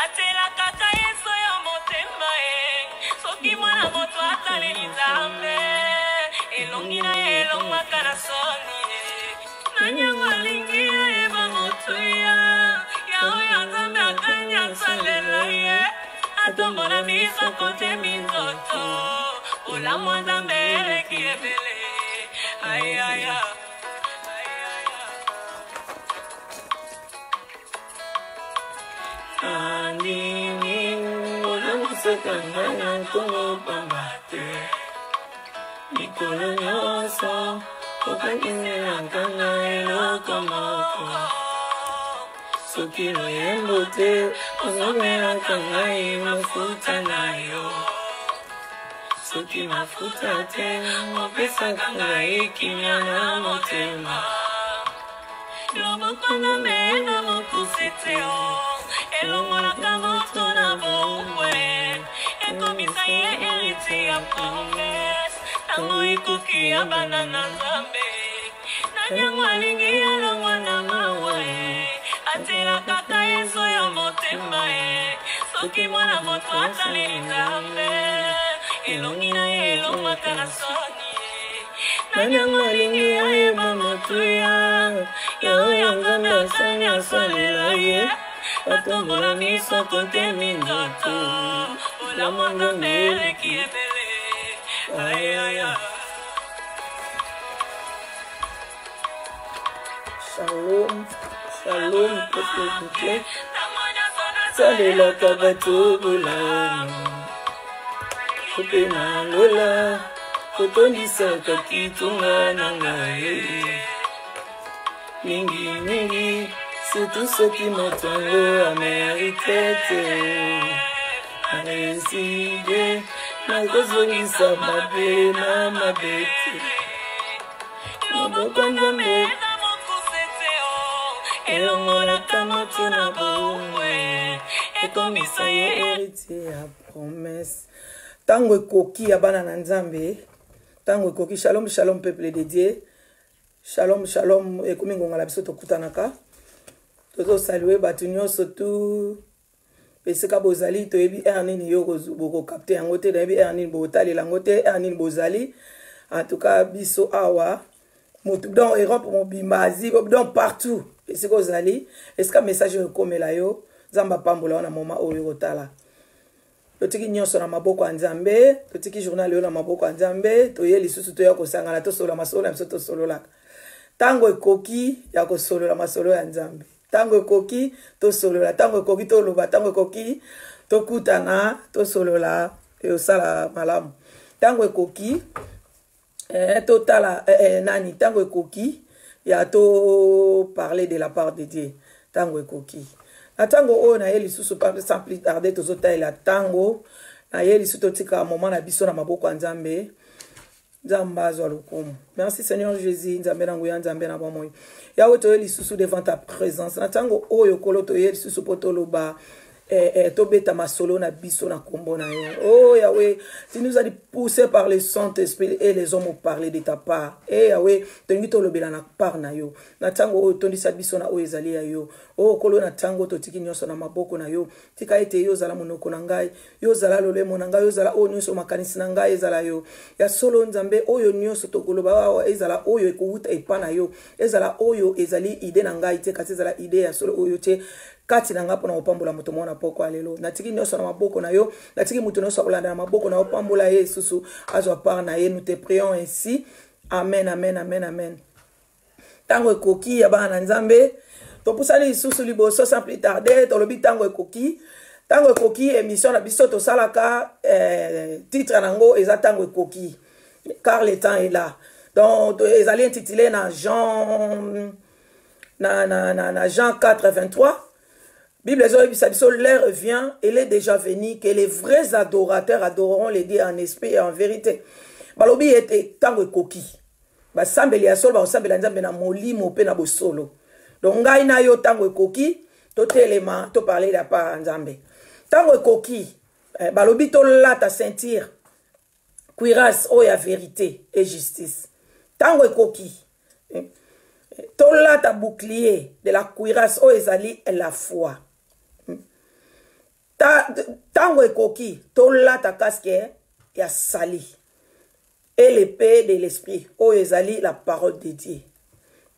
atela kaka yeso ya motema soki mwana moto ataleli nzambe elongi na ye elongwaka na soni nanyango alingi ayeba motuya yaoyo nzambe akani asalela ye atombola miso kote minzoto olamwa nzambe eleki ebele ayaya Nandini olamusakangana tongopambate mikolo nyonso okakiselakanga elokomoko soki loyembo te ozomelaka ngai mafuta na yo soki mafuta te opesaka ngai kimia na motema lobokwana mena mokuse te o elongolaka moto na bombwe ekomisa ye erite ya promese ntango ekoki ya bana na nzambe nanyango alingi elongwa na mawa atelaka ta yeso ya motema soki mwana moto ataleli nzambe elongi na ye elongwaka na soni nanyango alingi ayeba motuya yaoyo nzambe asani asalela ye atombola miso kote minzoto olamo nzambe eleki ebele ayaya Shalom, shalom, peuple. Salelaka bato bolamu kope na lola kotondisaka kitunga na ngai mingi mingi surtout soki moto yango amerite te areside nakozongisa mabe na mabe te moboko nzambe elongolaka moto na bomwe ekomisa ye héritier ya promesse ntango ekoki ya bana na nzambe ntango ekoki shalom shalom peuple de Dieu shalom shalom ekomi ngonga na biso tokutanaka tozosalue bato nyonso tu esika bozali toyebi ere nini yo bokokapte yango te nayebi ere nini botalela yango te ere nini bozali en tout cas biso awa motu dans Europe mobimba Asie donc partout esika ozali esika message ekomela yo nzambe apambola wana moma oyo kotala totiki nyonso na maboko ya nzambe totiki journal yo na maboko ya nzambe toye lisusu toya kosangana tosolola masolo na biso tosololaka ntango ekoki ya kosolola masolo ya nzambe ntango ekoki tosolola ntango ekoki toloba ntango ekoki tokutana tosolola osala malamu ntango ekoki totala nani ntango ekoki ya to parler de la part de Dieu tango ekoki na tango oyo na ye lisusu sans plus tarder tozotalela tango na ye lisusu totika moment na biso na maboko ya nzambe nzambe azwa lokumu merci Seigneur Jésus nzambe na nguya nzambe na bomoi yawe toye lisusu devant ta présence na tango oyo kolo toye lisusu po toloba tobeta masolo na biso na kombo na yo oh Yahweh tu nous as poussé par le Saint-Esprit et les hommes ont parlé de ta part et Yahweh tongi tolobela na part na yo na tango oyo tondisa biso na oyo ezali ya yo oh kolo na tango totiki nyonso na maboko na yo tika ete yo zala monoko na ngai yo zala lolemo na ngai yo zala oyo nyonso makanisi na ngai ezala yo ya solo nzambe oyo nyonso tokoloba wa ezala oyo ekowuta epa na yo ezala oyo ezali ide na ngai te kasi ezala ide ya solo oyo te kati na ngapo na opambola moto mona poko alelo natiki nyonso na maboko na yo natiki moto nyonso kolanda na maboko na opambola ye susu azwa part na ye nous te prions ainsi amen amen amen amen tango ekoki ya bana nzambe topusali susu liboso sans plus tarder tolobi tango ekoki émission na biso to salaka titre nango eza tango ekoki car le temps est là donc ezali intitulé na Jean na Jean 4:23 Bible l'heure vient, elle est déjà venue, que les vrais adorateurs adoreront les dieux en esprit et en vérité. Balobi était tango koki. Ba sambeli ya solo ba sambela nzambe na molimo pe na bosolo. Donc ngai na yo tango koki, to telema to parler la pa nzambe. Tango koki, balobi to lata sentir cuirasse o ya vérité et justice. Tango koki. To lata bouclier de la cuirasse o ezali la foi. Tango ekoki, tola ta casque ya sali. Et l'épée de l'esprit, oh ezali la parole de Dieu.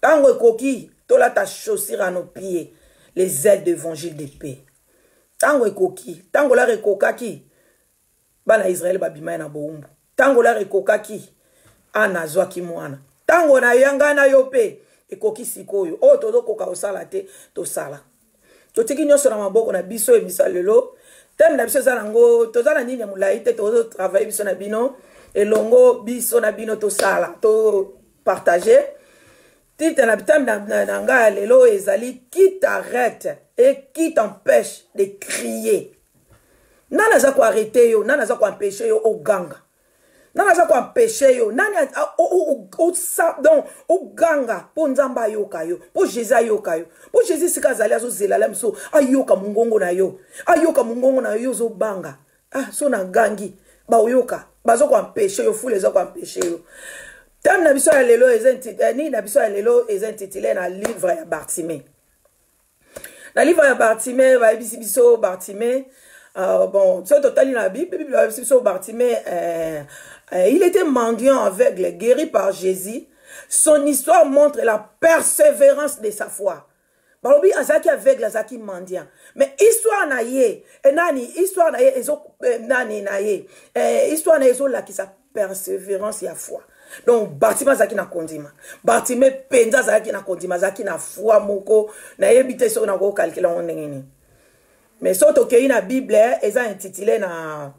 Tango ekoki, tola ta chaussure à nos pieds, les ailes d'évangile de paix. Tango ekoki, tango la rekokaki, bana Israël babima na boumbu. Tango la rekokaki, ana zwaki mwana. Tango na yanga na yope, ekoki sikoyo. Oh todo koka osala te, to sala. Totiki nyoso na maboko na biso emisa lelo. Tem na biso zanango, to zana nini ya mulai te to travailler biso na bino. Elongo biso na bino to sala, to partager. Tite na bitam na nga lelo ezali qui t'arrête et qui t'empêche de crier. Nana za ko arrêter yo, nana za ko empêcher yo au ganga. Nana za ko empêcher yo, nana au ganga po nzamba yoka yo, po Jésus yoka yo. Po Jésus sika zali azo zelala mso ayoka mungongo na yo. Ayoka mungongo na yo zo banga. Ah so na gangi ba oyoka. Bazo ko empêcher yo, fou les zo ko empêcher yo. Tam na biso ya lelo ni na biso ya lelo intitulé na livre ya Bartimée. Na livre ya Bartimée ba biso Bartimée bon, c'est total dans la Bible, Bartimée, il était mendiant aveugle, guéri par Jésus. Son histoire montre la persévérance de sa foi. Balobi azaki aveugle, azaki mendiant. Mais histoire na ye, histoire na ye, histoire na ye, qui sa persévérance et la foi. Donc Bartimée azaki na kondima. Bartimée penza azaki na kondima, azaki na foi moko, na yebite so na ko calculer on ngeni. Mais surtout que la Bible est intitulée na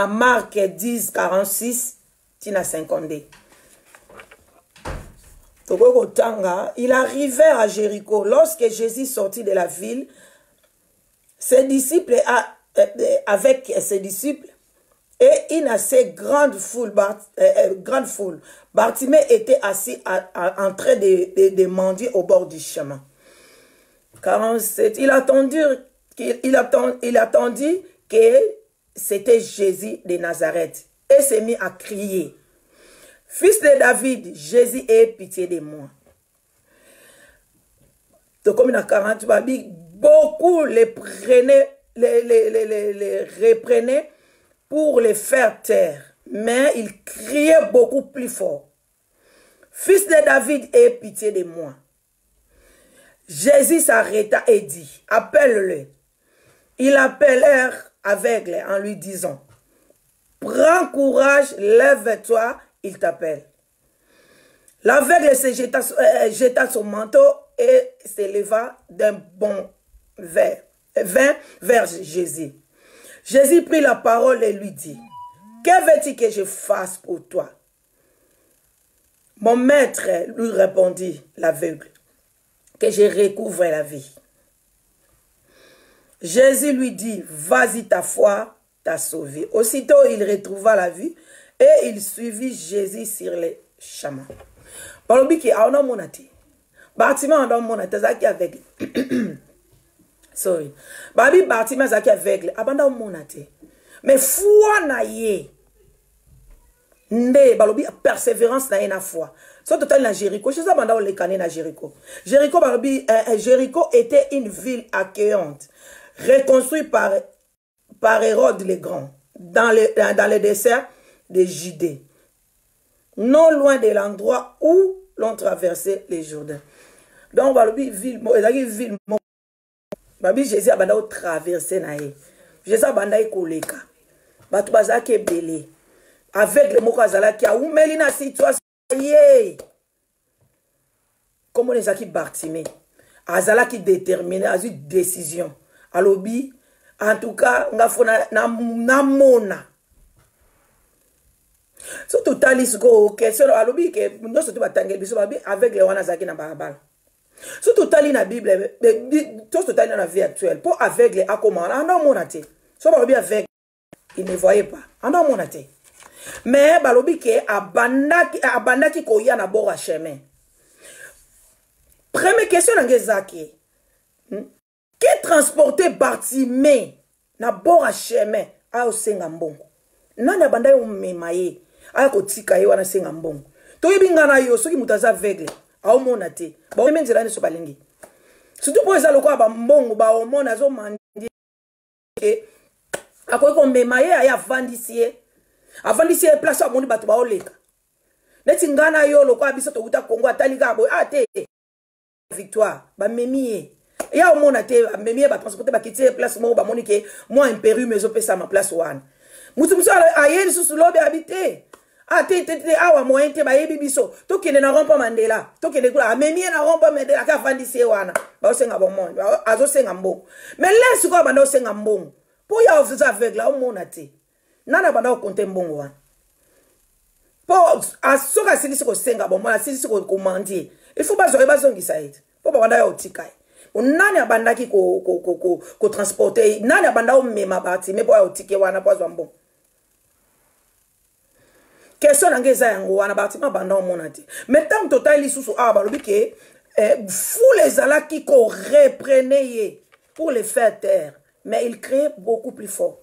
Marc 10, 46, tina 52. Ils arrivèrent à Jéricho. Lorsque Jésus sortit de la ville, ses disciples, avec ses disciples, et une assez grande foule, Bartimée était assis en train de mendier au bord du chemin. 47. Il attendit que c'était Jésus de Nazareth et s'est mis à crier. Fils de David, Jésus, aie pitié de moi. Donc, comme il y a 40, beaucoup les reprenaient pour les faire taire. Mais il criait beaucoup plus fort. Fils de David, aie pitié de moi. Jésus s'arrêta et dit, appelle-le. Ils appelèrent aveugle en lui disant, prends courage, lève-toi, il t'appelle. L'aveugle se jeta son manteau et s'éleva d'un bond vers Jésus. Jésus prit la parole et lui dit, que veux-tu que je fasse pour toi? Mon maître lui répondit, l'aveugle, que je recouvre la vie. Jésus lui dit, vas-y, ta foi t'a sauvé. Aussitôt, il retrouva la vue et il suivit Jésus sur les chemins. Barobiki, on a monate. Bartimée, on a monate, zaki aveugle. Sorry. Babi Bartimée, zaki aveugle. Abanda monate. Mais foi na ye. Nde, balobi, persévérance na ye na foi. So total na Jéricho. Je sais pas le cané na Jéricho. Jéricho, balobi, Jéricho était une ville accueillante, reconstruite par Hérode le Grand, dans le désert de Judée, non loin de l'endroit où l'on traversait les Jourdains. Donc, balobi, ville, babi Jésus a banda traversé na ye. Jésus a banda koleka. Batu bazaki belé. Avec le mot qui a oumeli na situation. Comment les aki Bartimée azala qui déterminé a une décision alobi en tout cas ngafona na mona surtout talisgo question alobi que nous surtout batangel biso babi avec les wana zaki na barabara surtout tali na Bible tout tali na vie actuelle pour avec les akomana na mona te so babi avec il ne voyait pas anda mona te mais balobi ke abandaki koya na bord à chemin. Première question dans Gezaki. Qui transportait Bartimée na bord à chemin à Osengambongo? Nana banda yo memaye a ko tika ye wana Sengambongo. To yibinga na yo soki mutaza aveugle a omonate. Ba menzelane so balingi. Surtout pour les alocaux, bon, bah, au monde, azo mandi. Après qu'on me maye, aya vendissier. A vendissier, place à mon bateau, ba oleka. Neti ngana yo, loko abiso to uta Congo, ataliga, boy, ate. Victoire, ba memie. Ya au monde, ate, memie, ba transporter, ba quitter, place, moi, ba monique, moi, un Pérou, mais je paie ça ma place, one. Moussou, ayen, sous l'obe habité. Ah, awa moyen te ba yebi biso. To kene na rompa Mandela. To kene kula memie na rompa Mandela ka vandisi wana. Ba osenga bon monde. Ba azo senga mbongo. Mais laisse ko banda osenga mbongo. Po ya ofisa aveugle la o mona te. Nana banda o compter mbongo wana. Po asoka silisi ko senga bon monde, silisi ko commander. Il faut pas ba zongisa ite. Po ba banda ya otikai. Nani abanda ki ko transporter. Nani abanda o mema bati me po ya otike wana po azo mbongo. Question n'angeza yango wana bâtiment banda au monati. Mais tant total lisusu balobi ke fou les ala qui ko reprenait pour les faire taire, mais il crée beaucoup plus fort.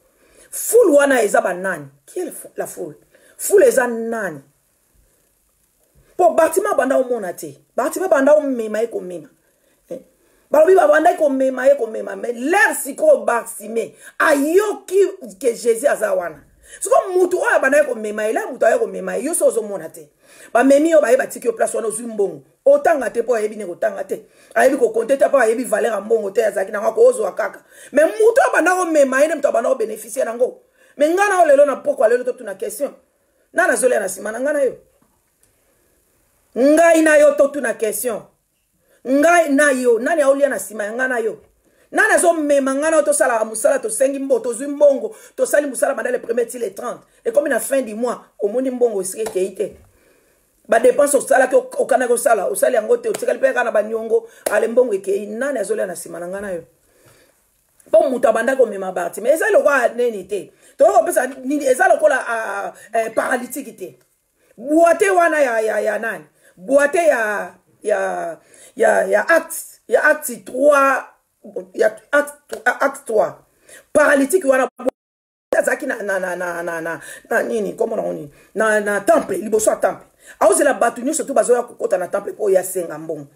Foule wana eza banani. Qui est la foule? Foule les anani. Pour bâtiment banda au monati. Bâtiment banda au mema e ko mema. Balobi banda ko mema e ko mema, mais l'air siko bâtiment ayoki que Jésus azawana. C'est comme mutu oya bana ko mema ila mutu oya ko mema yo so zo mona te ba memi yo ba yeba tiki yo place wana zumbongo otanga te po yebi ne otanga te ayebi ko compter te pa yebi valeur a mbongo te azaki na ko ozo akaka mais mutu bana ko mema ine mutu bana ko bénéficier nango mais ngana o lelo na poko lelo to tuna question nana zole na sima ngana yo ngai na yo to tuna question ngai na yo nani aulia na sima ngana yo nana zo memangana to sala musala to sengi mboto zu mbongo to sali musala pendant les premiers les 30 et comme la fin du mois au monde mbongo sike keite ba dépense au sala ko okana ko sala o sali ngote o tikali pe kana ba nyongo ale mbongo ke nana zo le na simana ngana yo bon mutabanda ko mema barti mais ça le quoi neni te to ko pesa ni eza le ko la paralytique te boite wana ya nani boite ya acte 3 il y a acte 3 paralytique wana zaki na nini comment on dit na temple liboso temple auze la batuni surtout bazoya kokota na temple po ya senga mbongo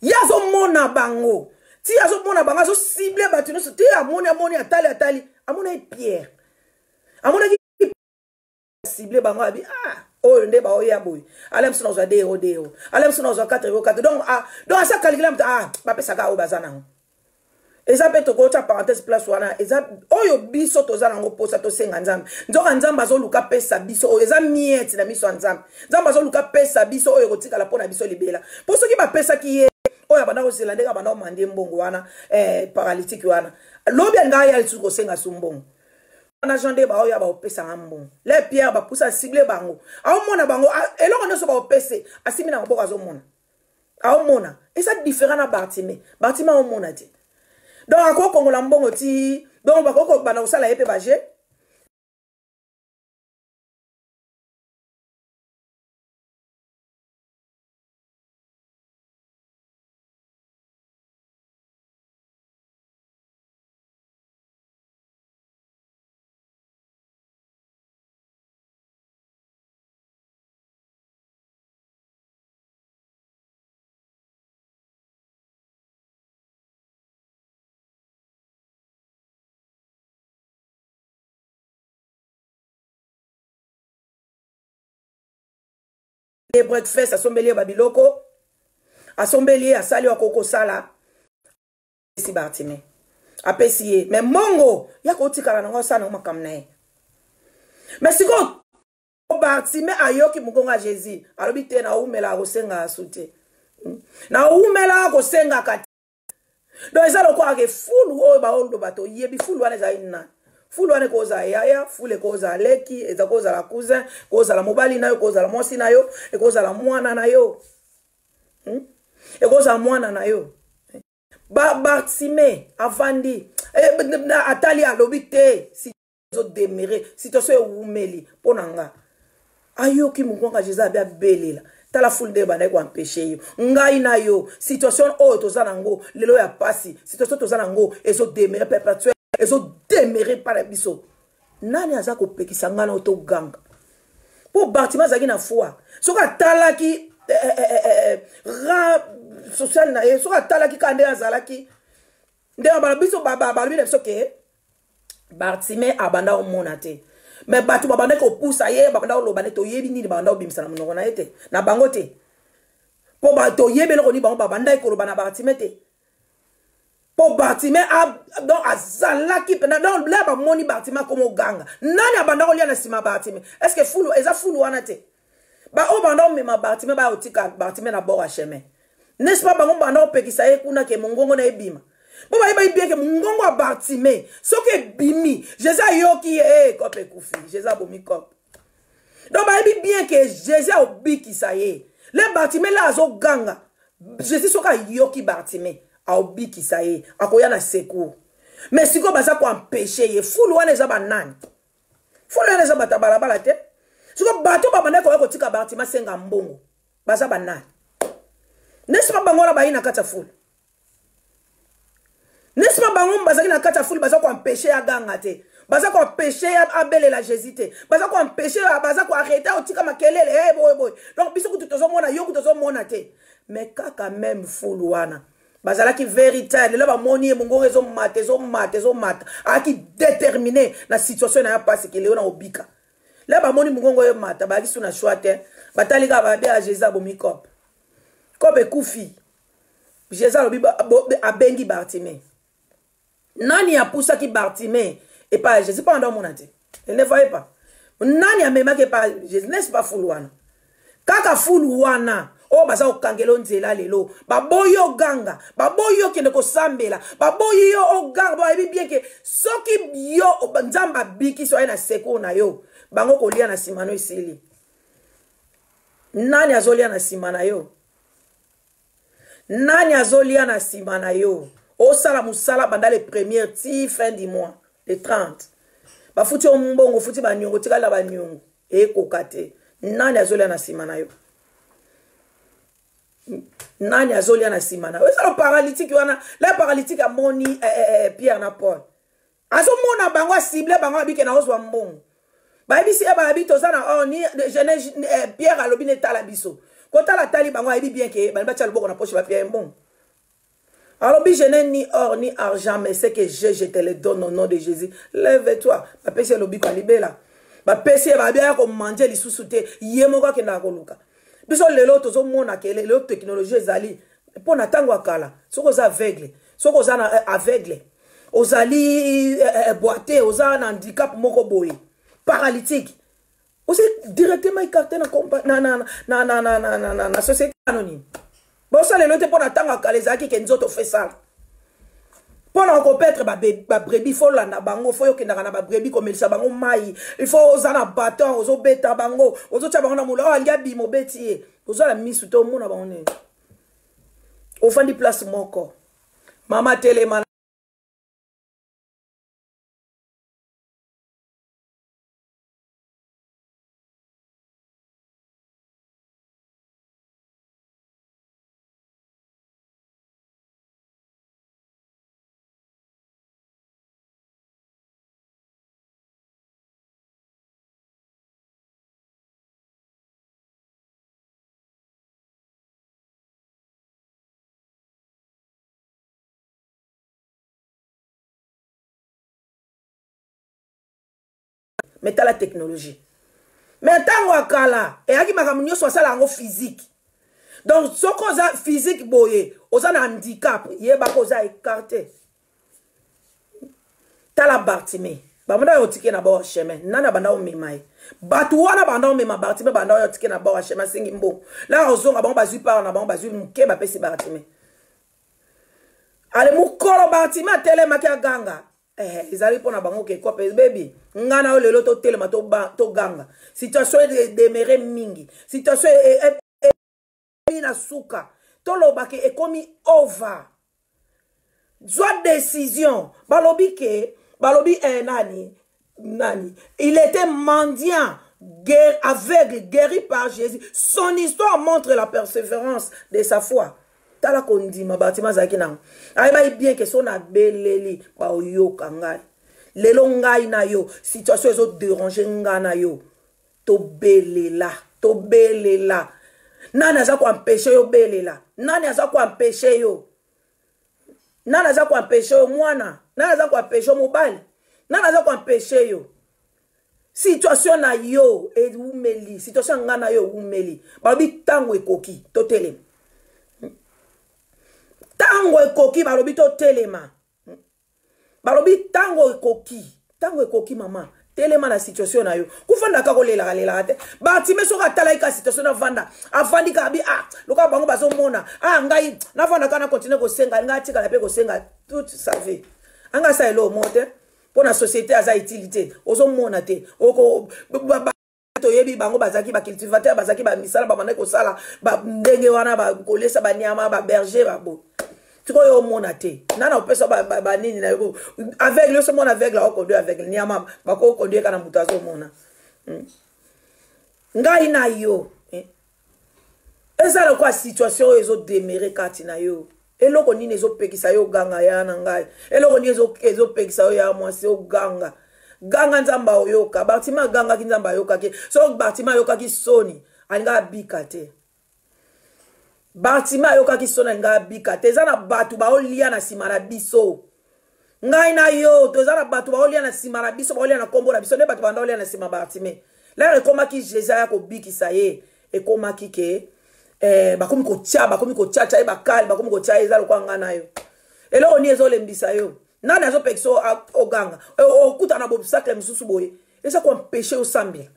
yazo mona bango ti yazo mona bango zo cible batuni surtout amoni atali amona pierre amona ki cible bango abi oh nde ba oya boy alem sino zo deo alem sino zo 4 donc ça calculer ba pesa ga o bazana. Et ça peut te dire parenthèse place wana eza oyo biso tozana ngo posa to senga nzambe nzoka nzambe azo luka pesa biso eza mieti na miso nzambe nzambe azo luka pesa biso oyo kotika la pona biso libela poso ki ba pesa ki ye oyo bana ko selande ka bana mande mbongo wana paralytique wana lobi nga ya tsuko senga sumbongo na jande ba oyo ba pesa mbongo les pierres ba poussa cible bango a mona bango eloko nso ba pese asimi na mboka zo mona a mona et ça différent na bâtiment o mona ti. Donc, à quoi qu'on l'a bon aussi, donc, bah, quoi, bah, ça l'a épée bagé. Les breakfast, à son bélier babiloko, à son bélier, à sali à koko sala, si bartime, à pessier, mais mongo, ya koti kala nango sa nango makamne. Mais si ko bartime ayoki mugonga Jésus, alobite na umela kosenga asute, na umela kosenga kati. Donc ça le quoi que fulu o ba ondo bato yebi fulu wana za ina. Fulu wane koza yaya, fulu koza leki, eza koza la cousin, koza la mobali na yo, koza la mwasi na yo, e koza la mwana na yo. E koza mwana na yo. Bartime, avandi, atali alobite, si zo demere, si to se umeli, ponanga. Ayo ki mukonga Jésus abia belela. Tala foule de bana ko empêcher yo. Ngai na yo, situation o tozanango, lelo ya pasi, situation tozanango, ezo demere perpétuel. Ils ont déméré par les bisous. Nani azako peki sangana auto gang. Pour bâtiment zaki na foi. Soka tala ki rang social na ye so atalaki kande azalaki ndenge balabiso balobi na biso ke Bartimée abanda omona te mais bato babanda kopusa ye babanda oloba ne toyebi nini babanda obimisa na monoko na ye te na bango te po toyebi eloko nini bango babanda ekoloba na Bartimée te po Bartimée donc azalaki pena donc le bamoni Bartimée comme oganga nani abanda kolia na nsima Bartimée est-ce que fulu eza fulu wana te o banda omema Bartimée ba otika Bartimée na bord ya chemin n'est-ce pas bango banda opekisa ye kuna ke mongongo na ebima bo ba bien que mongongo a Bartimée soki bimi Jésus yoki kope kufi Jésus bomi kop donc ba bien que Jésus obiki ça ye le Bartimée la azo ganga Jésus soka yoki Bartimée a obiki ça ye akoya na secours mais siko baza ko empêcher ye fulu wana eza banani fulu wana eza batabalabala te siko bato babanda ko tika Bartimée senga mbongo baza banani n'est-ce pas bango la bayina kata fulu n'est-ce pas bango bazaki na kata fulu baza ko empêcher ya ganga te baza ko empêcher ya abele la Jésus te baza ko empêcher baza ko arrêter otika makelele boy donc biso kutu tozo mona yo kutu tozo mona te mais kaka même fulu wana bazala ki véritable là ba moni mongo rezo mate aki déterminé la situation na passe que léona obika là ba moni mongo yo mata ba ki suna choite batali ka ba be a Jésus abomi kop ekufi Jésus abengi Bartimée nani a poussa ki Bartimée et pas Jésus pas dans mon ante elle ne voyait pas nani a même que pas Jésus n'est-ce pas fuluana kaka fuluana o baza okangelo nzela lelo baboyo ganga baboyo kende ko sambela baboyo o ganga ba bien que soki yo nzamba biki so na seko na yo bango kolia na simano isili nani azolia na simana yo nani azolia na simana yo o sala musala banda les premières ti fin du mois les 30 ba futi o mbongo futi ba nyongo tikala ba nyongo e kokate nani azolia na simana yo nani azolia na simana yo ça le paralytique wana la paralytique a moni Pierre na Paul azo mona bango cible bango abike na ozwa mbongo ba bisi e ba bito sana ni jeune Pierre alobi ne tala biso kota la tali bango ayebi bien que ba tia le boko na poche ba Pierre mbongo alors je n'ai ni or ni argent mais c'est que je te le donne au nom de Jésus lève-toi ba pesi lobi ko libela ba pesi ba bien ko manger li susute yemoko ke na koluka biso lelo tozo mona ke lelo technologie ezali po na tango akala soko za aveugle soko za aveugle ozali boité oza na handicap moko boye paralytique aussi directement écarté na société anonyme bon ça lelo te po na tango akala ezaki ke nzoto fait ça pour na ko petre ba brebis faut landa bango faut yokendaka na ba brebis komelisa bango mai il faut ozana bâton ozo beta bango ozo tia bango na mula alia bimo beti ozo la misu to mona bango ne ofandi place moko mama telema mais t'as la technologie. Mais tant wakala et aki makamunyo soit ça lango physique. Donc ce cause physique boye, oza na handicap, ye ba koza écarté. T'as la Bartimée. Ba mona yotike na ba chemin, nana banda o memai. Batu wana banda o mema Bartimée banda yotike na ba chemin singi mbo. Là ozonga ba bazu par na ba bazu mke ba pesi Bartimée. Ale mukolo Bartimée tele makia ganga. Ils arrivent pour na bango ke quoi baby ngana o lelo to telema to ganga situation demere mingi situation na suka to lobake e komi over joie décision balobi nani il était mendiant aveugle guéri par Jésus son histoire montre la persévérance de sa foi tala kondima Bartimée zaki nango ayeba bien que son abeleli ba oyoka ngai lelo ngai na yo situation ezo déranger ngai na yo to belela nani aza kuempêcher yo belela, nani aza kuempêcher yo, nani aza kuempêcher yo mwana, nani aza kuempêcher mobali, nani aza kuempêcher yo. Situation na yo e umeli, situation nga na yo umeli, balobi tango ekoki to telema, tango ekoki balobi to telema, balobi tango ekoki mama telema na situation na yo kufanda kako lela te Bartimée soka tala ika situation na vanda avandi ka bi loka bango bazomona ngai na vanda kana continue ko senga nga tika la pe ko senga tout ça fait anga sa elo mote pour la société aza utilité ozomona te oko to yebi bango bazaki ba cultivateur bazaki ba misala ba mane ko sala ba ndenge wana ba kolesa ba nyama ba berger ba bo tiko yo mona te nana opesa ba nini na yo avec le monde avec la conduire avec nyama ba ko conduire kana mutazo mona ngai na yo eza la kwa situation ezo demere kati na yo eloko nini ezo pekisa yo ganga ya na ngai eloko nini ezo pekisa yo ya mwasi yo ganga nzamba oyoka Bartimée ganga ki nzamba yoka ke so Bartimée yoka ki soni alinga bika te Bartimée yoka ki soni alinga bika te eza na batu ba olia na sima na biso ngai na yo to eza na batu ba olia na sima na biso ba olia na kombo na biso ne batu banda olia na sima Bartimée la rekoma ki Jésus ya ko bikisa ye ekoma ki ke bakomi ko tcha bakali bakomi ko tcha ezalo kwa ngana yo eloko ni ezo lembisa yo nani azo pekso oganga okuta na obstacle mususu boye eza ko empêcher o sambela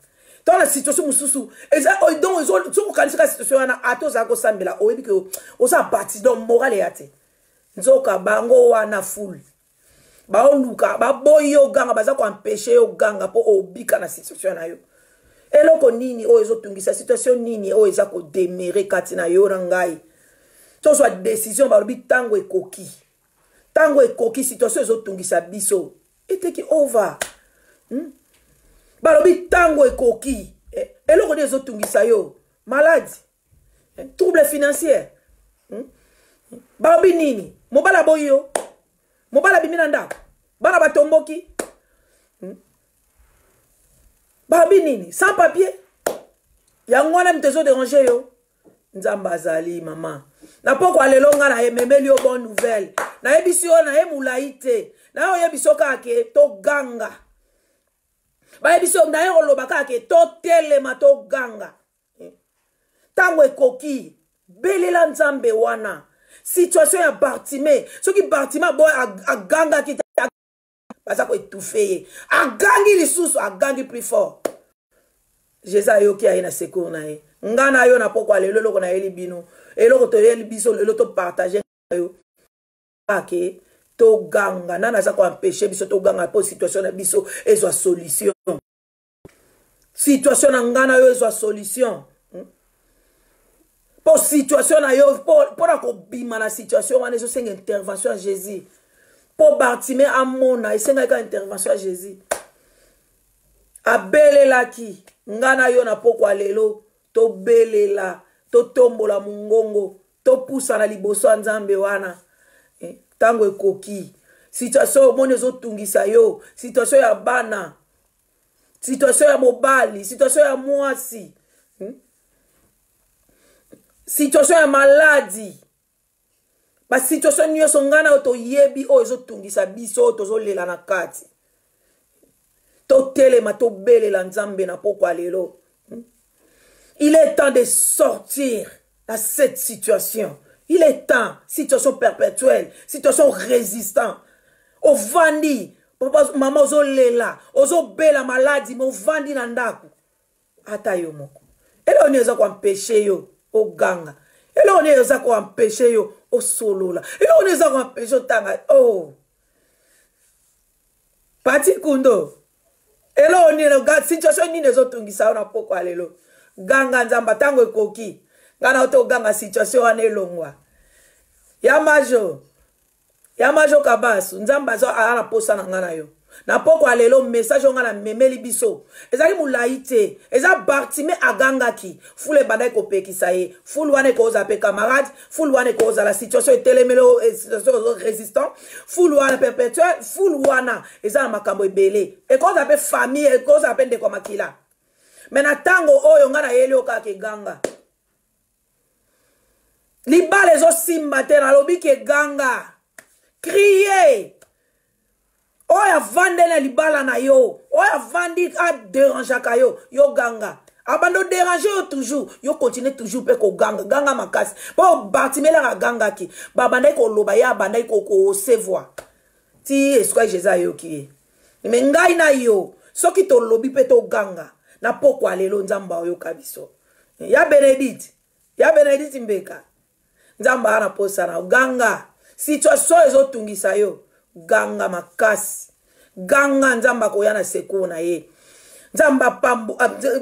dans la situation mususu eza donc ezo so kanisa situation na atoza ko sambela oyebi ke oza bati donc morale yate nzoka bango wana full ba oluka ba boyi oganga baza ko empêcher oganga po obika na situation na yo eloko nini o ezo tungisa situation nini o eza ko demere kati na yo rangai to so décision ba lobi tango ekoki situation ezo tungisa biso eteki over ba lobi tango ekoki eloko ni ezo tungisa yo maladie trouble financier ba lobi nini mobala boyo mobala bimina ndako bana batomboki babi nini sans papier yango wana mtezo déranger yo nzamba azali mama na poko alelonga na ememeli yo bonne nouvelle na yebisi yo na emulaite na yo yebisi yo kake to ganga ba yebisi yo na yo loba kake to telema to ganga tango ekoki belela nzambe wana situation ya Bartimée soki Bartimée boy a ganga ki baza ko étouffer agangi lisusu agangi plus fort Jésus ayoki aye na secours na ye ngana yo na poko lelo loko na yeli bino eloko to yeli biso lelo to partager yo ake to ganga nana za ko empêcher biso to ganga po situation na biso ezwa solution situation na ngana yo ezwa solution po situation na yo po na ko bima na situation wana zo senga intervention à Jésus. Pour Bartimée amona esenga ka intervention à Jésus abelela ki ngana yo na poko lelo to belela to tombola mungongo to pusa na liboso nzambe wana tango ekoki situation mone zo tungisa yo situation ya bana situation ya mobali situation ya mwasi situation ya maladie ba situation nyoso ngana oto yebi o ezo tungisa biso tozo lela na kati to telema to belela nzambe na poko lelo il est temps de sortir de cette situation. Il est temps, situation perpétuelle, situation résistante. O vandi, papa maman ozo lela, ozo bela maladie, mo vandi na ndaku. Ata yo moko. Elo ni eza ko empêcher yo o ganga. Elo ni eza ko empêcher yo o solola. Elo ni eza ko empêcher tanga. Oh. Pati kundo. Elo ni le gars situation ni nezo tungisa na poko lelo. Ganga nzamba tango ekoki. Ngana oto ganga situation ane longwa. Yamajo kabasu. Nzamba zo ana posa na ngana yo. Na poko alelo message ngana memeli biso. Ezali mulaite. Eza Bartimée aganga ki. Fule bandai ko pekisa ye. Fule wane ko oza pe camarade. Fule wane ko oza la situation etelemelo situation résistant. Fule wane perpétuel. Fule wana. Eza makambo ebele. E ko oza pe famille. E ko oza pe ndeko makila. Mena tango oyo ngana yeli okake ganga. Libala ezo simba te na lobi ke ganga. Crier. Oya vande na libala na yo. Oya vandi a déranger ka yo. Yo ganga. Abando déranger yo toujours. Yo continue toujours pe ko ganga. Ganga makasi. Bo Bartimée la ganga ki. Ba bandai ko loba ya bandai ko se voix. Ti eswa Jésus yo ki. Me ngai na yo. Soki to lobi pe to ganga. Na pokwa lelo nzamba yo kabiso. Ya Benedict. Ya Benedict mbeka. Nzamba ana posa na ganga. Situation ezo tungisa yo. Ganga makasi. Ganga nzamba koyana seku na ye. Nzamba pambu.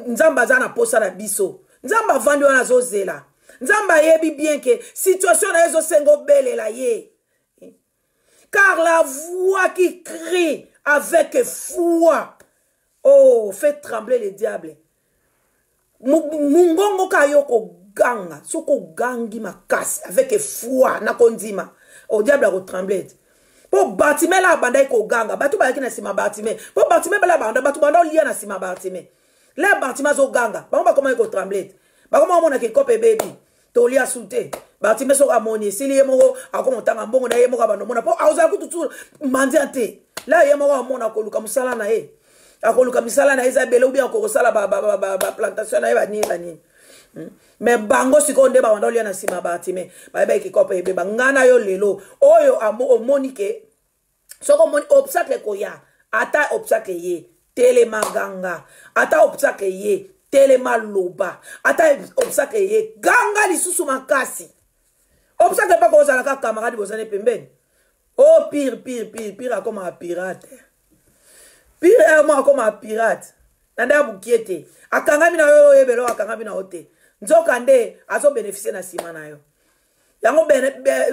Nzamba zana posa na biso. Nzamba vandi wana zozela. Nzamba yebi bien que situation na ezo sengo bele la ye. Car la voix qui crie avec foi. Oh, fait trembler le diable. Mungongo kayoko ganga. Soko gangi makasi avec foi na kondima. Oh, diable a tremblé. Pour Bartimée la bandai ko ganga. Batu ba na sima Bartimée. Pour Bartimée la banda batu banda lia na sima Bartimée. La Bartimée zo ganga. Ba comment ko tremblé. Ba comment mona ke kope baby. To lia souté. Bartimée so amoni. Si li yemo akoma tanga mbongo na yemo ka bando mona. Po auza ku tutu mandiante. La yemo ka mona ko luka musala na ye. Akoluka misala na Isabelle ou bien ko sala ba plantation na ba ni. Mais bango sikonde ba wanda lia na sima Bartimée. Ba ba ki kope ebe bangana yo lelo. Oyo amo monike. Soko moni obstacle ko ya. Ata obstacle ye. Telema ganga. Ata obstacle ye. Telema loba. Ata obstacle ye. Ganga lisusu makasi. Obstacle pa ko sala ka camarade bozane pembeni. Oh pire comme un pirate. Pire moi comme un pirate. Nanda bukiete. Akangami na yo ebelo akangami na ote. Nzokande azo bénéficier na sima na yo. Yango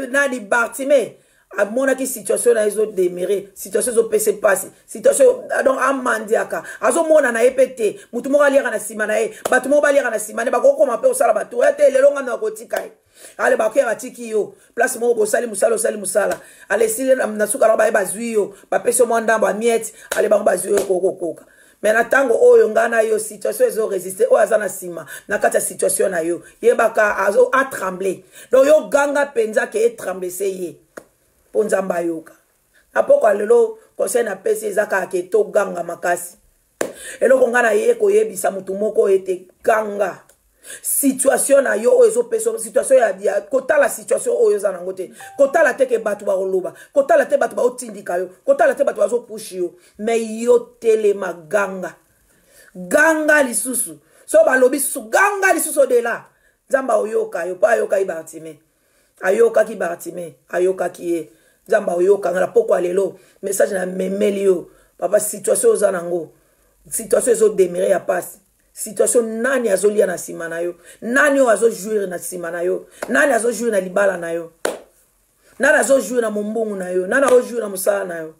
na di Bartimée a mona ki situation na ezo deméré, situation zo pese passe, situation donc amandiaka. Azo mona na epete, mutu mo aliera na sima na e, batu mo baliera na sima ne ba ko koma pe osala batu. Ete lelo nga na kotika e. Ale ba ke batiki yo, place mo bo sali musala. Ale sile na suka na ba bazui yo, ba peso mo ndambo a miette, ale ba bazui yo kokokoka. Mais na tango oyo ngana yo situation ezo résister o azana sima na kata situation na yo yebaka azo a trembler donc yo ganga penza ke e trembler se ye ponzamba yoka apoko lelo conseil na pesi ezaka ke to ganga makasi eloko ngana ye ko yebisa mutu moko ete ganga situation na yo ezo peso situation ya kota la situation oyo za nangote kota la teke batu ba roloba kota la te batu ba otindika yo kota la te batu ba zo push yo mais yo telema ganga lisusu so ba lobi su ganga lisusu de la nzamba oyoka yo pa yoka Bartimée ayoka ki Bartimée ayoka ki e nzamba oyoka ngala poko lelo message na memeli yo papa situation za nango situation ezo deméré ya passe. Situation nani azolia na sima na yo. Nani o azo jouer na sima na yo. Nani azo jouer na libala na yo. Nani azo jouer na mombungu na yo. Nani azo jouer na musala na yo.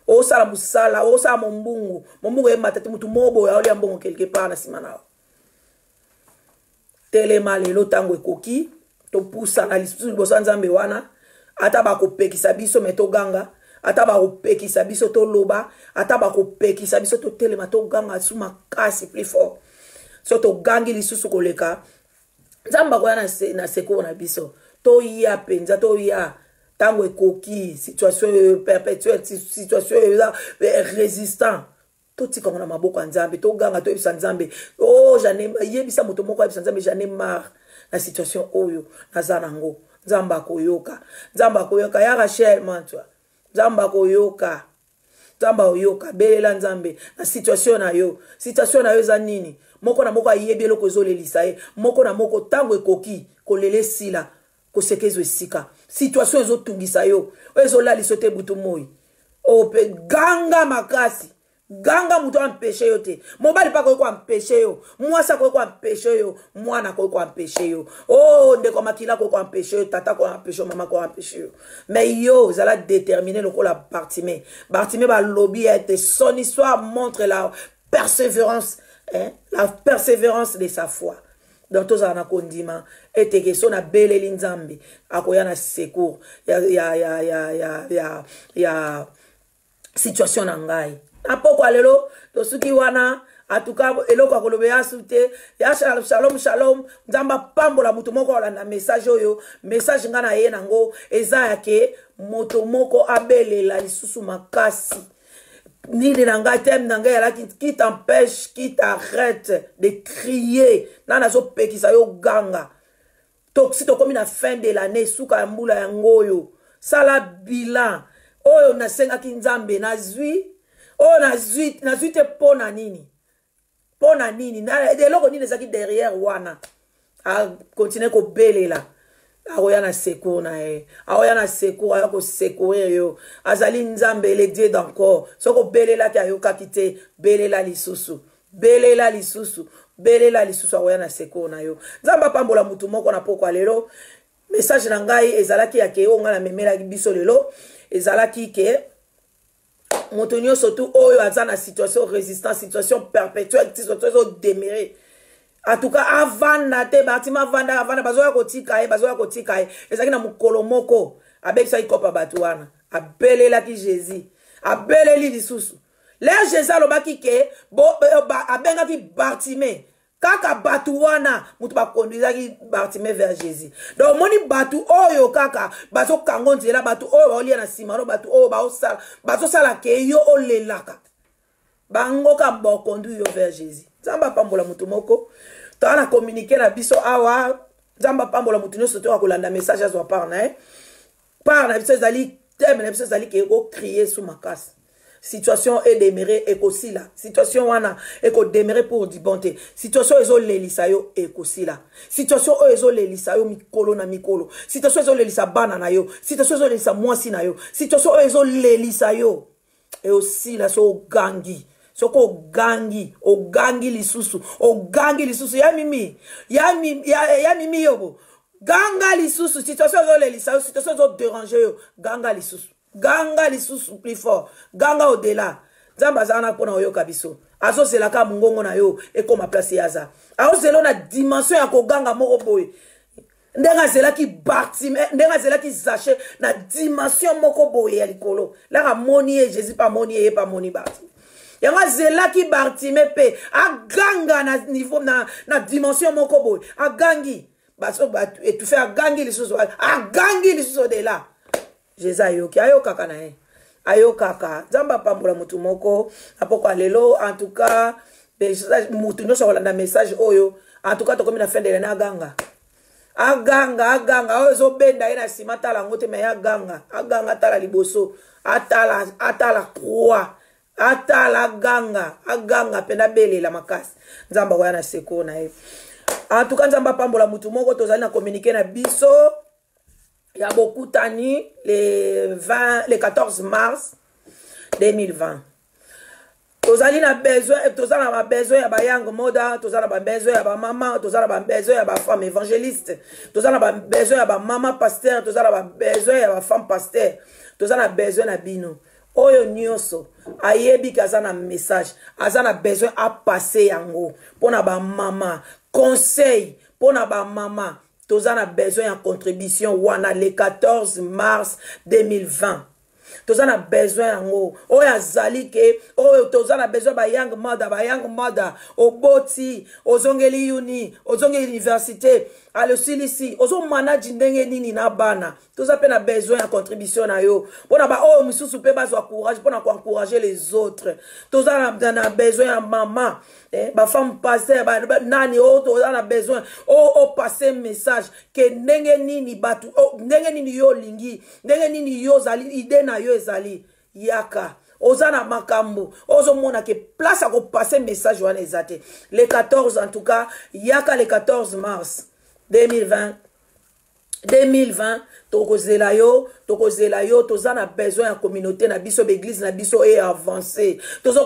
O sala musala, o sala mombungu. Mombungu e matati mutu mobo ya olia mbongo quelque part na sima na yo. Telema lelo tango ekoki. To poussa na lisusu liboso nzambe wana. Ata ba kopekisa biso meto ganga. Ata ba kopekisa biso to loba. Ata ba kopekisa biso to telema to ganga suma kasi plus fort. Soto gangi lisusu koleka nzamba ko na seko na biso to ya penza to ya tango ekoki situation perpétuelle situation résistant to tika na maboko nzambe to ganga to ebisa nzambe oh j'en yebisa moto moko ebisa nzambe j'en ai marre la situation oyo nazanango nzamba koyoka ya Rachel mantwa nzamba koyoka nzamba oyoka belela nzambe na situation na yo za nini moko na moko ayebi eloko ezolelisa ye moko na moko tango ekoki kolele sila kosekezo esika situation ezotungisa yo ezolalisa te butu moi ope ganga makasi ganga muto ampeshe yo te mobali pa ko ampeshe yo mwasa ko ampeshe yo mwana ko ampeshe yo oh ndeko makila ko ampeshe yo tata ko ampeshe yo mama ko ampeshe yo mais yo zala déterminer le la Bartimée ba lobby était son histoire montre la persévérance la persévérance de sa foi dans tous en akondima et que son a belle linzambe akoya na secours ya situation na ngai apoko alelo to suki wana En tout cas, eloko akolobe ya sute, ya shalom shalom, nzamba pambola mutu moko olanda message oyo, message nga na ye nango, eza yake moto moko abelela lisusu makasi. Nini nanga thème nanga yala qui t'empêche, qui t'arrête de crier, nana zo pekisa yo ganga. Si to komi na fin de l'année, suka ya mbula ya ngoyo, sala bilan, oyo na senga kinzambe, na zui, oyo na zui te pona nini. Pona nini, de loko nini zaki derrière wana, a continue ko bele la, aoya na secours na e, aoya na secours, aoya ko secourir yo, azali nzambe le dieu d'encore, soko bele la ki ayo kakite, bele la lisusu, bele la lisusu, bele la lisusu aoya na secours na yo. Nzamba pambola mutu moko na poko lelo, message na ngai ezalaki ya ke onga na memela biso lelo, ezalaki ke Montonio surtout oyo aza na situation résistance, situation perpétuelle, situation démérée. En tout cas, avant te bâtiment vanda bazoya kotika e, ezaki na mukolo moko, abekisa ikopa batuana, abelela ki Jésus, abeleli lisusu. Là Jésus alobaki ke abengaki Bartimée. Kaka batu wana mutu ba conduisaki Bartimée vers Jésus. Donc moni batu oyo kaka bazo kango nzela batu oyo baolia na simaro batu oyo bazo sala ke yo olelaka. Bango ka ba conduire yo vers Jésus. Zamba pambola mutu moko. To na communiquer na biso awa zamba pambola mutu no soto akolanda message azo par na par na biso zali thème na biso zali ke ko crier sous makasi. Situation est demeurée écosi là. Situation wana eko demeurée pour du bonté. Situation ezo lelisa yo écosi là. Situation ezo lelisa yo mikolo na mikolo. Situation ezo lelisa bana na yo. Situation ezo lelisa mwasi na yo. Situation ezo lelisa yo. Et aussi là so gangi. Soko gangi, o gangi lisusu, o gangi lisusu ya mimi yobo. Ganga lisusu, situation ezo lelisa yo, situation ezo déranger yo, ganga lisusu. Ganga lisusu plus fort. Ganga au-delà. Zamba zana pona oyoka biso. Azo selaka mungongo na yo ekoma place yaza. Azo zelo na dimension ya ko ganga moko boy. Ndenga zela ki Bartimée, ndenga zela ki Zaché na dimension moko boy ya likolo. La ka moni e Jésus pa moni e pa moni Bartimée. Yanga zela ki Bartimée pe a ganga na niveau na dimension moko boy. A gangi. Baso batu et tu fais a gangi lisusu. A gangi lisusu de là. Jésus ayoki ayo kaka na ye ayo kaka zamba pambola mutu moko apoko lelo en tout cas mutu no so na message oyo en tout cas to komi na fin de l'année aganga oyo zo benda ina sima tala ngote me aganga tala liboso atala croix atala aganga penda belela makasi nzamba wana seko na ye en tout cas nzamba pambola mutu moko tozali na communiquer na biso. Il y a beaucoup d'années, le 14 mars 2020. Tozali na besoin, tozala na besoin ya ba young mother, tozala na besoin ya ba maman, tozala na besoin ya ba femme évangéliste, tozala na besoin ya ba maman pasteur, tozala na besoin ya ba femme pasteur, tozala na besoin na bino. Oyo nyonso ayebi kazana message, azana besoin a passer yango pona ba maman, conseil pona ba maman. Tozana a besoin de contribution wana le 14 mars 2020. Tozana besoin yango. Oya zali ke oyo tozana besoin ba young mother oboti ozongeli uni ozongeli université ale silisi ozo manage ndenge nini na bana. Toza pe na besoin de contribution na yo. Pona ba o misusu pe bazwa courage pona ko encourager les autres. Tozana na besoin ya maman ba femme passer ba nani o tozana besoin o passer message ke ndenge nini batu ndenge nini yo lingi ndenge nini yo zali ide na yo ezali yaka ozana makambo ozo mona ke place à passer message wana ezate le 14 en tout cas yaka le 14 mars 2020 tokozela yo tozana besoin ya communauté na biso l'église na biso et avancer toza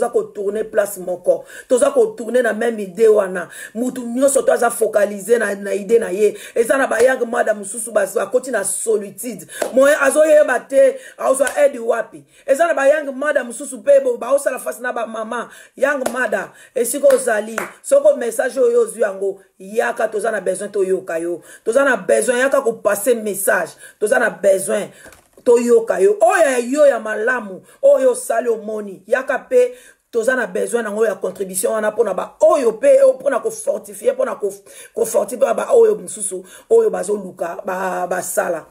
ko tourner place moko toza ko tourner na même idée wana mutu nyonso toza focaliser na idée na ye ezana ba young madam mususu ba koti na solitude moye azoye bate azo aide wapi ezana ba young madam mususu pebo ba osala face na ba mama young mother esiko zali soko message oyo yango yaka tozana besoin toyoka yo tozana besoin yaka ko passer message tozana besoin toyoka yo oyo yo ya malamu oyo sali omoni yaka pe tozana besoin nango ya contribution wana pona ba oyo pe pona ko fortifier pona ko fortifier ba oyo mususu oyo bazoluka ba sala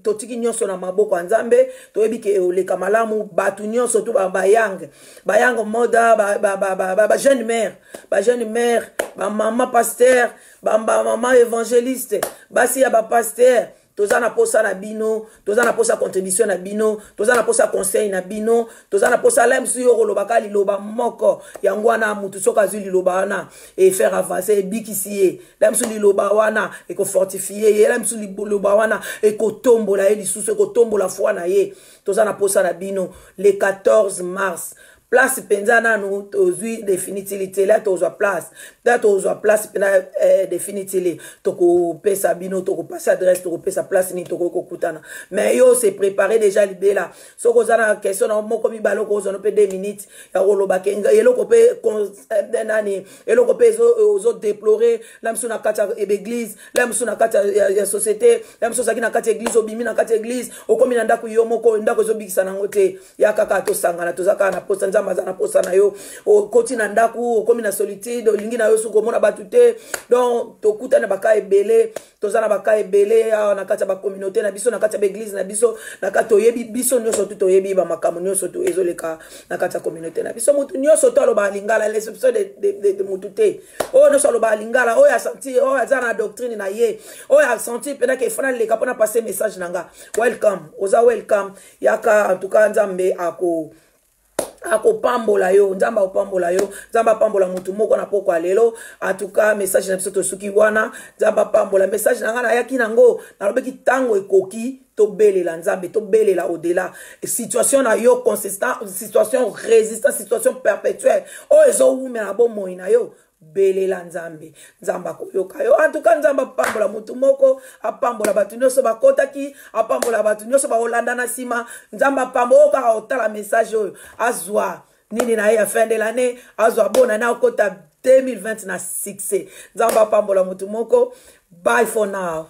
totiki nyonso na maboko ya Nzambe toyebi ke oleka malamu batu nyonso to ba yang moda ba jeune mère ba maman pasteur ba maman évangéliste basi ya ba pasteur tozana posa na bino tozana posa contribution na bino tozana posa conseil na bino tozana posa lemsu yo kolobaka liloba moko yango wana mutu soka zwi liloba wana et faire avancer bikisiye lemsu liloba wana et ko fortifier ye lemsu liloba wana et ko tombola ye lisusu ko tombola foi na ye tozana posa na bino le 14 mars place penzana nous tozui définitivité là tozwa place pena définitivité toko pesa bino toko passer adresse toko pesa place ni toko kokutana mais yo c'est préparé déjà libela soko zana question na moko mi balo ko zono pe 2 minutes ya koloba kenga eloko pe nani eloko pe zo déplorer la msuna kata église la msuna kata ya société la msuna sakina kata église obimi na kata église okomi na ndako yo moko ndako zo bikisa na ngote ya kaka to sangana tozaka na posta mazana posa na yo koti na ndaku komi na solitude lingi na yo suko mona batute donc tokuta na baka ebele tozana baka ebele na kata ba communauté na biso na kata ba église na biso na kata toyebi biso nyonso to toyebi ba makamu nyonso to ezoleka na kata communauté na biso mutu nyonso to aloba lingala l'exception de mutute no solo ba lingala ya senti azana doctrine na ye ya senti pena ke fana leka pona passer message nanga welcome oza welcome yaka en tout cas Nzambe ako pambola yo Nzamba opambola yo Nzamba pambola mutu moko na poko alelo en tout cas message na biso to suki wana Nzamba pambola message na ngana yaki nango na lobeki tango ekoki to belela Nzambe to belela au-delà situation na yo consistant situation résistant situation perpétuelle ezo wume na bomo ina yo belela Nzambe Nzamba koyoka yo en tout cas Nzamba pambola mutu moko apambola batu nyonso bakotaki apambola batu nyonso ba Holanda na sima Nzamba pamboka otala message oyo azwa nini na ya fin de l'année azwa bona na okota 2020 na succès Nzamba pambola mutu moko bye for now.